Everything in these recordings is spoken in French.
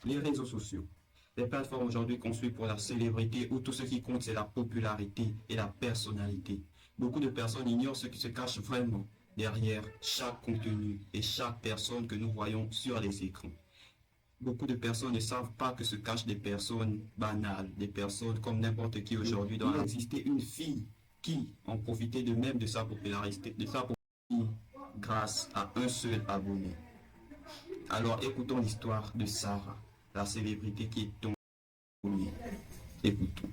Les réseaux sociaux. Les plateformes aujourd'hui conçues pour la célébrité où tout ce qui compte c'est la popularité et la personnalité. Beaucoup de personnes ignorent ce qui se cache vraiment derrière chaque contenu et chaque personne que nous voyons sur les écrans. Beaucoup de personnes ne savent pas que se cachent des personnes banales, des personnes comme n'importe qui aujourd'hui. Il doit exister une fille qui ont profité de même de sa popularité grâce à un seul abonné. Alors écoutons l'histoire de Sarah, la célébrité qui est tombée. Écoutons.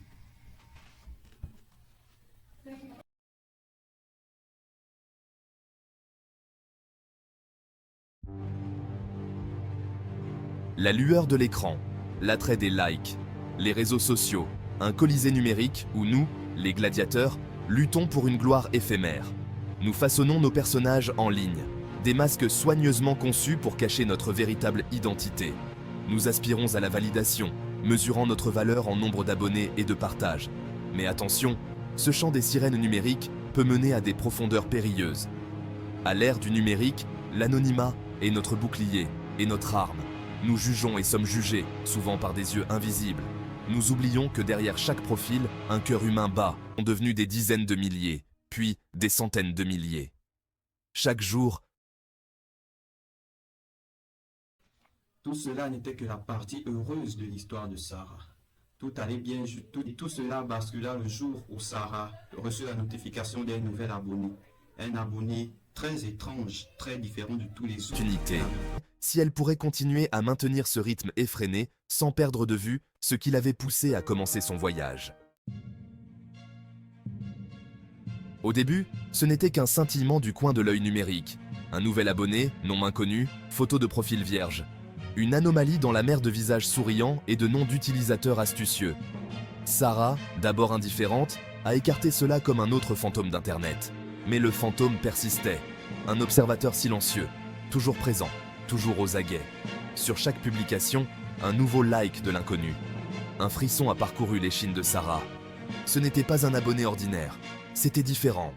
La lueur de l'écran, l'attrait des likes, les réseaux sociaux, un colisée numérique où nous, les gladiateurs, luttons pour une gloire éphémère. Nous façonnons nos personnages en ligne, des masques soigneusement conçus pour cacher notre véritable identité. Nous aspirons à la validation, mesurant notre valeur en nombre d'abonnés et de partages. Mais attention, ce chant des sirènes numériques peut mener à des profondeurs périlleuses. À l'ère du numérique, l'anonymat est notre bouclier et notre arme. Nous jugeons et sommes jugés, souvent par des yeux invisibles. Nous oublions que derrière chaque profil, un cœur humain bat, sont devenus des dizaines de milliers, puis des centaines de milliers. Chaque jour, Tout cela n'était que la partie heureuse de l'histoire de Sarah. Tout allait bien, tout cela bascula le jour où Sarah reçut la notification d'un nouvel abonné. Un abonné très étrange, très différent de tous les autres. opportunité. Si elle pourrait continuer à maintenir ce rythme effréné, sans perdre de vue ce qui l'avait poussé à commencer son voyage. Au début, ce n'était qu'un scintillement du coin de l'œil numérique. Un nouvel abonné, nom inconnu, photo de profil vierge. Une anomalie dans la mer de visages souriants et de noms d'utilisateurs astucieux. Sarah, d'abord indifférente, a écarté cela comme un autre fantôme d'Internet. Mais le fantôme persistait. Un observateur silencieux, toujours présent, toujours aux aguets. Sur chaque publication, un nouveau like de l'inconnu. Un frisson a parcouru l'échine de Sarah. Ce n'était pas un abonné ordinaire, c'était différent.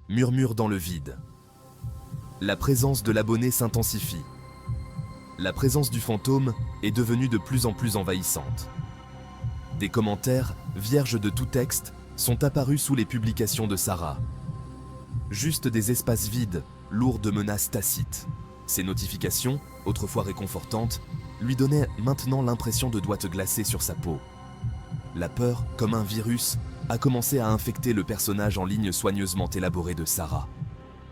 Murmure dans le vide. La présence de l'abonné s'intensifie. La présence du fantôme est devenue de plus en plus envahissante. Des commentaires, vierges de tout texte, sont apparus sous les publications de Sarah. Juste des espaces vides, lourds de menaces tacites. Ces notifications, autrefois réconfortantes, lui donnaient maintenant l'impression de doigts glacés sur sa peau. La peur, comme un virus, a commencé à infecter le personnage en ligne soigneusement élaboré de Sarah.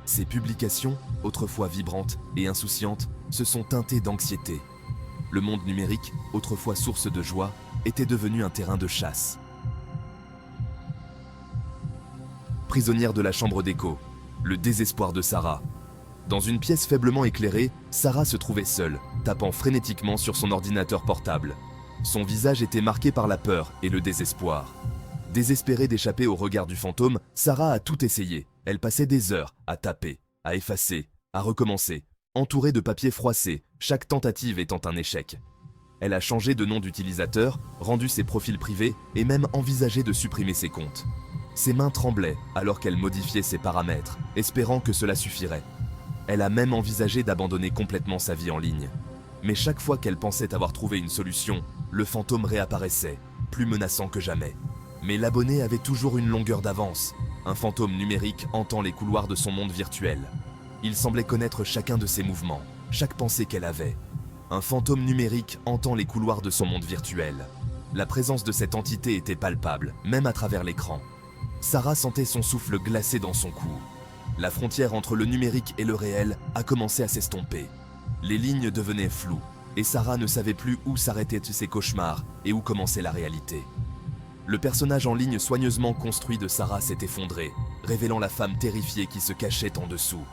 Ces publications, autrefois vibrantes et insouciantes, se sont teintées d'anxiété. Le monde numérique, autrefois source de joie, était devenu un terrain de chasse. Prisonnière de la chambre d'écho, le désespoir de Sarah. Dans une pièce faiblement éclairée, Sarah se trouvait seule, tapant frénétiquement sur son ordinateur portable. Son visage était marqué par la peur et le désespoir. Désespérée d'échapper au regard du fantôme, Sarah a tout essayé. Elle passait des heures à taper, à effacer, à recommencer, entourée de papiers froissés, chaque tentative étant un échec. Elle a changé de nom d'utilisateur, rendu ses profils privés et même envisagé de supprimer ses comptes. Ses mains tremblaient alors qu'elle modifiait ses paramètres, espérant que cela suffirait. Elle a même envisagé d'abandonner complètement sa vie en ligne. Mais chaque fois qu'elle pensait avoir trouvé une solution, le fantôme réapparaissait, plus menaçant que jamais. Mais l'abonné avait toujours une longueur d'avance. Un fantôme numérique hantant les couloirs de son monde virtuel. Il semblait connaître chacun de ses mouvements, chaque pensée qu'elle avait. Un fantôme numérique hantant les couloirs de son monde virtuel. La présence de cette entité était palpable, même à travers l'écran. Sarah sentait son souffle glacé dans son cou. La frontière entre le numérique et le réel a commencé à s'estomper. Les lignes devenaient floues, et Sarah ne savait plus où s'arrêtaient ses cauchemars et où commençait la réalité. Le personnage en ligne soigneusement construit de Sarah s'est effondré, révélant la femme terrifiée qui se cachait en dessous.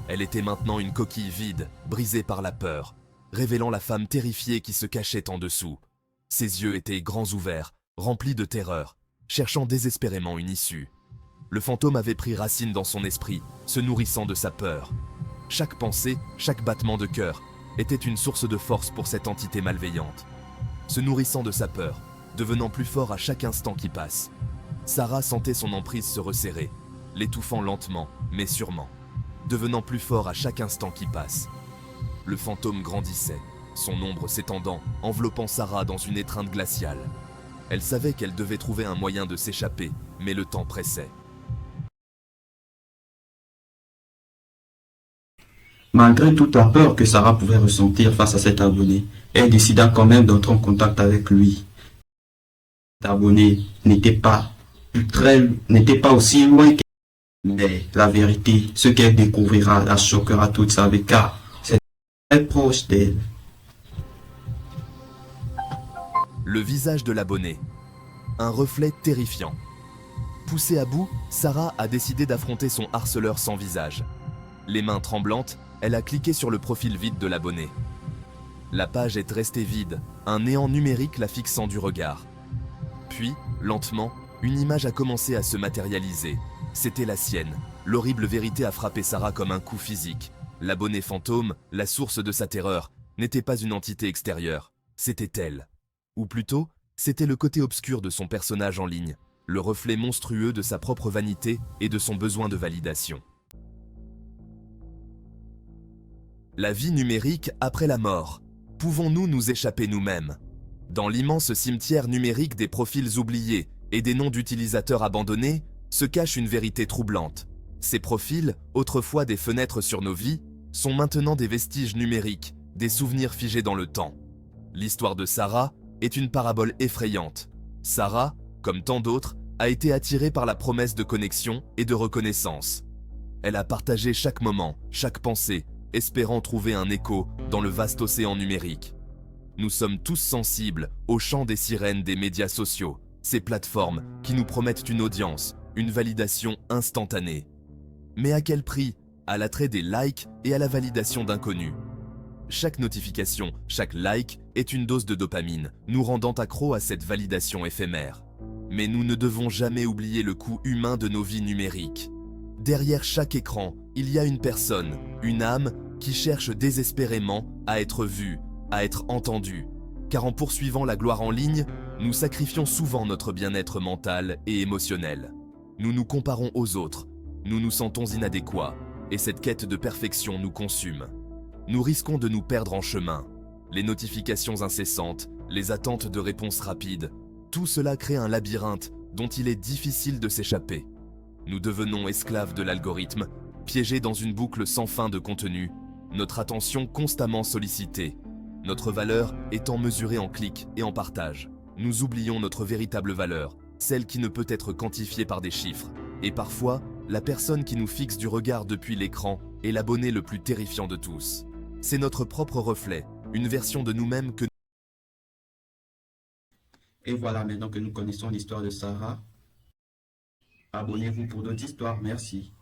Elle était maintenant une coquille vide, brisée par la peur, révélant la femme terrifiée qui se cachait en dessous. Ses yeux étaient grands ouverts, remplis de terreur, cherchant désespérément une issue. Le fantôme avait pris racine dans son esprit, se nourrissant de sa peur. Chaque pensée, chaque battement de cœur était une source de force pour cette entité malveillante. Se nourrissant de sa peur, devenant plus fort à chaque instant qui passe. Sarah sentait son emprise se resserrer, l'étouffant lentement, mais sûrement, devenant plus fort à chaque instant qui passe. Le fantôme grandissait, son ombre s'étendant, enveloppant Sarah dans une étreinte glaciale. Elle savait qu'elle devait trouver un moyen de s'échapper, mais le temps pressait. Malgré toute la peur que Sarah pouvait ressentir face à cet abonné, elle décida quand même d'entrer en contact avec lui. Cet abonné n'était pas aussi loin qu'elle. Mais la vérité, ce qu'elle découvrira, la choquera toute sa vie car c'est très proche d'elle. Le visage de l'abonné. Un reflet terrifiant. Poussée à bout, Sarah a décidé d'affronter son harceleur sans visage. Les mains tremblantes, elle a cliqué sur le profil vide de l'abonné. La page est restée vide, un néant numérique la fixant du regard. Puis, lentement, une image a commencé à se matérialiser. C'était la sienne. L'horrible vérité a frappé Sarah comme un coup physique. L'abonné fantôme, la source de sa terreur, n'était pas une entité extérieure. C'était elle. Ou plutôt, c'était le côté obscur de son personnage en ligne, le reflet monstrueux de sa propre vanité et de son besoin de validation. La vie numérique après la mort. Pouvons-nous nous échapper nous-mêmes? Dans l'immense cimetière numérique des profils oubliés et des noms d'utilisateurs abandonnés, se cache une vérité troublante. Ces profils, autrefois des fenêtres sur nos vies, sont maintenant des vestiges numériques, des souvenirs figés dans le temps. L'histoire de Sarah est une parabole effrayante. Sarah, comme tant d'autres, a été attirée par la promesse de connexion et de reconnaissance. Elle a partagé chaque moment, chaque pensée, espérant trouver un écho dans le vaste océan numérique. Nous sommes tous sensibles au chant des sirènes des médias sociaux, ces plateformes qui nous promettent une audience, une validation instantanée. Mais à quel prix? À l'attrait des likes et à la validation d'inconnus. Chaque notification, chaque like est une dose de dopamine, nous rendant accros à cette validation éphémère. Mais nous ne devons jamais oublier le coût humain de nos vies numériques. Derrière chaque écran, il y a une personne, une âme qui cherche désespérément à être vue, à être entendue. Car en poursuivant la gloire en ligne, nous sacrifions souvent notre bien-être mental et émotionnel. Nous nous comparons aux autres, nous nous sentons inadéquats, et cette quête de perfection nous consume. Nous risquons de nous perdre en chemin. Les notifications incessantes, les attentes de réponses rapides, tout cela crée un labyrinthe dont il est difficile de s'échapper. Nous devenons esclaves de l'algorithme, piégés dans une boucle sans fin de contenu, notre attention constamment sollicitée, notre valeur étant mesurée en clics et en partages. Nous oublions notre véritable valeur, celle qui ne peut être quantifiée par des chiffres. Et parfois, la personne qui nous fixe du regard depuis l'écran est l'abonné le plus terrifiant de tous. C'est notre propre reflet, une version de nous-mêmes que... Et voilà, maintenant que nous connaissons l'histoire de Sarah, abonnez-vous pour d'autres histoires. Merci.